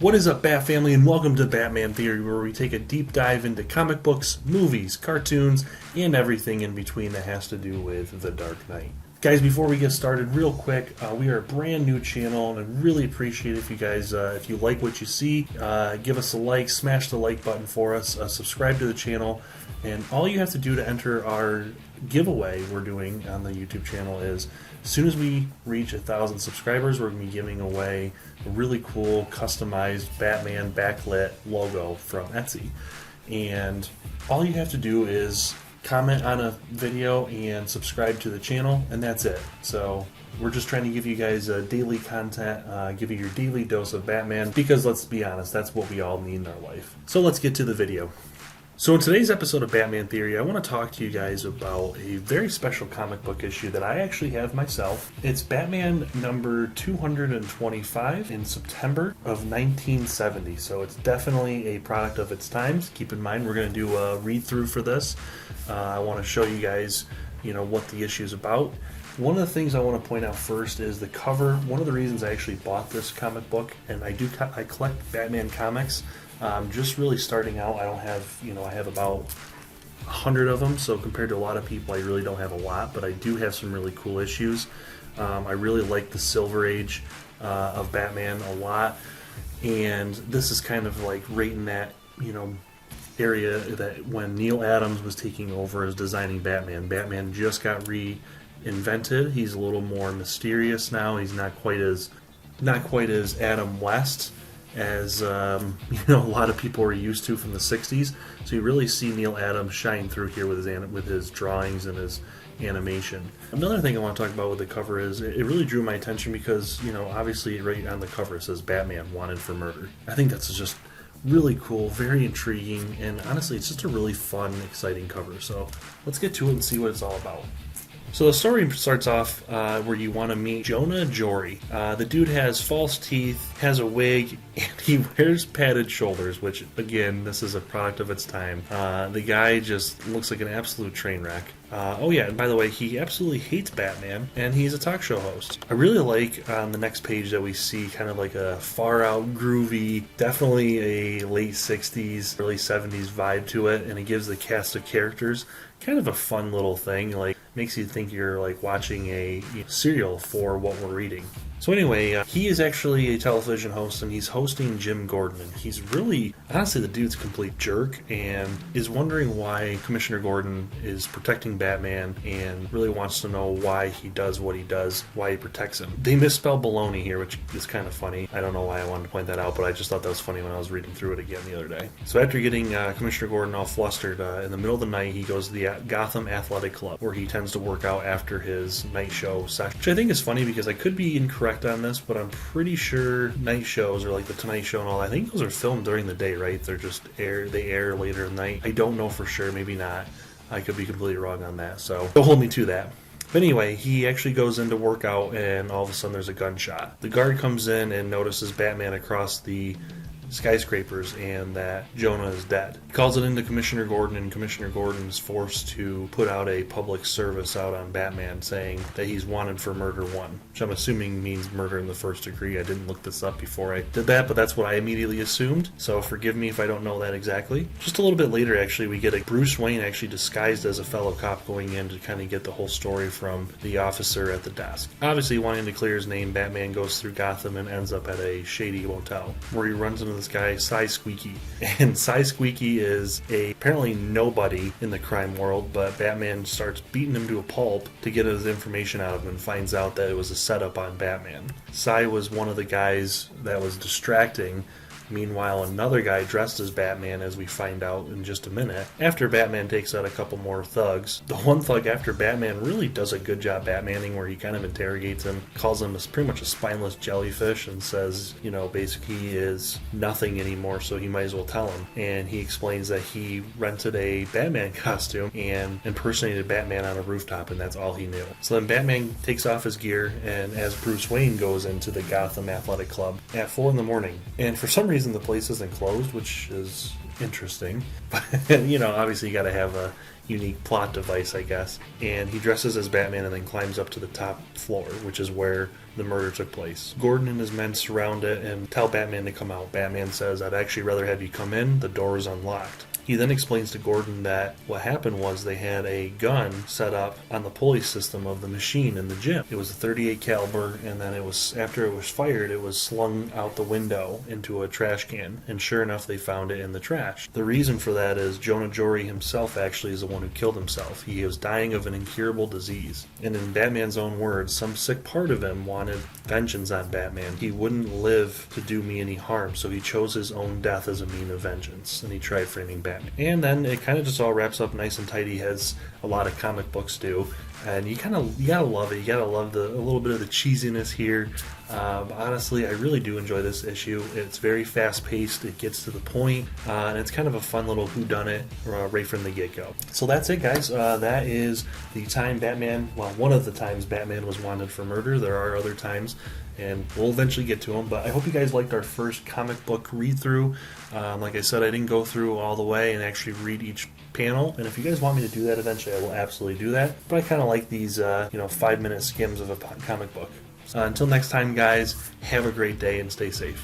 What is up, Bat Family, and welcome to Batman Theory, where we take a deep dive into comic books, movies, cartoons, and everything in between that has to do with The Dark Knight. Guys, before we get started, real quick, we are a brand new channel, and I really appreciate if you guys, if you like what you see, give us a like, smash the like button for us, subscribe to the channel, and all you have to do to enter our giveaway we're doing on the YouTube channel is, as soon as we reach 1,000 subscribers, we're going to be giving away a really cool customized Batman backlit logo from Etsy. And all you have to do is comment on a video and subscribe to the channel, and that's it. So we're just trying to give you guys daily content, give you your daily dose of Batman, because let's be honest, that's what we all need in our life. So let's get to the video. So in today's episode of Batman Theory, I want to talk to you guys about a very special comic book issue that I actually have myself. It's Batman number 225 in September of 1970, so it's definitely a product of its times. Keep in mind, we're going to do a read-through for this. I want to show you guys, what the issue is about. One of the things I want to point out first is the cover. One of the reasons I actually bought this comic book, and I collect Batman comics. Just really starting out, I have about 100 of them, so compared to a lot of people, I really don't have a lot, but I do have some really cool issues. I really like the Silver Age of Batman a lot, and this is kind of like right in that, area that when Neil Adams was taking over as designing Batman. Batman just got reinvented. He's a little more mysterious now. He's not quite as Adam West as a lot of people are used to from the 60s. So you really see Neil Adams shine through here with his drawings and his animation. Another thing I want to talk about with the cover is it really drew my attention because, obviously right on the cover it says Batman wanted for murder. I think that's just really cool, very intriguing, and honestly it's just a really fun, exciting cover. So let's get to it and see what it's all about. So the story starts off where you want to meet Jonah Jory. The dude has false teeth, has a wig, and he wears padded shoulders, which, again, this is a product of its time. The guy just looks like an absolute train wreck. And by the way, he absolutely hates Batman, and he's a talk show host. I really like on the next page that we see kind of like a far-out, groovy, definitely a late 60s, early 70s vibe to it, and it gives the cast of characters kind of a fun little thing, like makes you think you're like watching a serial for what we're reading. So anyway, he is actually a television host, and he's hosting Jim Gordon, and he's really, honestly, the dude's a complete jerk, and is wondering why Commissioner Gordon is protecting Batman, and really wants to know why he does what he does, why he protects him. They misspell baloney here, which is kind of funny. I don't know why I wanted to point that out, but I just thought that was funny when I was reading through it again the other day. So after getting Commissioner Gordon all flustered, in the middle of the night, he goes to the Gotham Athletic Club, where he tends to work out after his night show session, which I think is funny because I could be incorrect on this, but I'm pretty sure night shows are like the Tonight Show and all that. I think those are filmed during the day, right? They air later at night. I don't know for sure, maybe not. I could be completely wrong on that, so don't hold me to that. But anyway, he actually goes in to work out, and all of a sudden there's a gunshot. The guard comes in and notices Batman across the skyscrapers and that Jonah is dead. He calls it into Commissioner Gordon, and Commissioner Gordon is forced to put out a public service out on Batman saying that he's wanted for murder 1, which I'm assuming means murder in the first degree. I didn't look this up before I did that, but that's what I immediately assumed, so forgive me if I don't know that exactly. Just a little bit later, actually, we get a Bruce Wayne actually disguised as a fellow cop going in to kind of get the whole story from the officer at the desk. Obviously, wanting to clear his name, Batman goes through Gotham and ends up at a shady motel where he runs into this guy, Cy Squeaky. And Cy Squeaky is apparently nobody in the crime world, but Batman starts beating him to a pulp to get his information out of him and finds out that it was a setup on Batman. Cy was one of the guys that was distracting. Meanwhile, another guy dressed as Batman, as we find out in just a minute, after Batman takes out a couple more thugs. The one thug after Batman really does a good job Batmaning, where he kind of interrogates him, calls him pretty much a spineless jellyfish, and says, basically he is nothing anymore, so he might as well tell him. And he explains that he rented a Batman costume and impersonated Batman on a rooftop, and that's all he knew. So then Batman takes off his gear, and as Bruce Wayne goes into the Gotham Athletic Club at 4 in the morning, and for some reason the place isn't closed, which is interesting. But, you know, obviously you got to have a unique plot device, I guess. And he dresses as Batman and then climbs up to the top floor, which is where the murder took place. Gordon and his men surround it and tell Batman to come out. Batman says, "I'd actually rather have you come in. The door is unlocked." He then explains to Gordon that what happened was they had a gun set up on the pulley system of the machine in the gym. It was a .38 caliber, and then after it was fired, it was slung out the window into a trash can, and sure enough, they found it in the trash. The reason for that is Jonah Jory himself actually is the one who killed himself. He was dying of an incurable disease, and in Batman's own words, some sick part of him wanted vengeance on Batman. He wouldn't live to do me any harm, so he chose his own death as a mean of vengeance, and he tried framing Batman. And then it kind of just all wraps up nice and tidy, as a lot of comic books do. And you gotta love it. You gotta love a little bit of the cheesiness here. Honestly, I really do enjoy this issue. It's very fast paced. It gets to the point, and it's kind of a fun little whodunit right from the get go. So that's it, guys. That is the time Batman. Well, one of the times Batman was wanted for murder. There are other times, and we'll eventually get to them. But I hope you guys liked our first comic book read through. Like I said, I didn't go through all the way and actually read each panel, and if you guys want me to do that eventually, I will absolutely do that. But I kind of like these 5-minute skims of a comic book. Until next time, guys, have a great day and stay safe.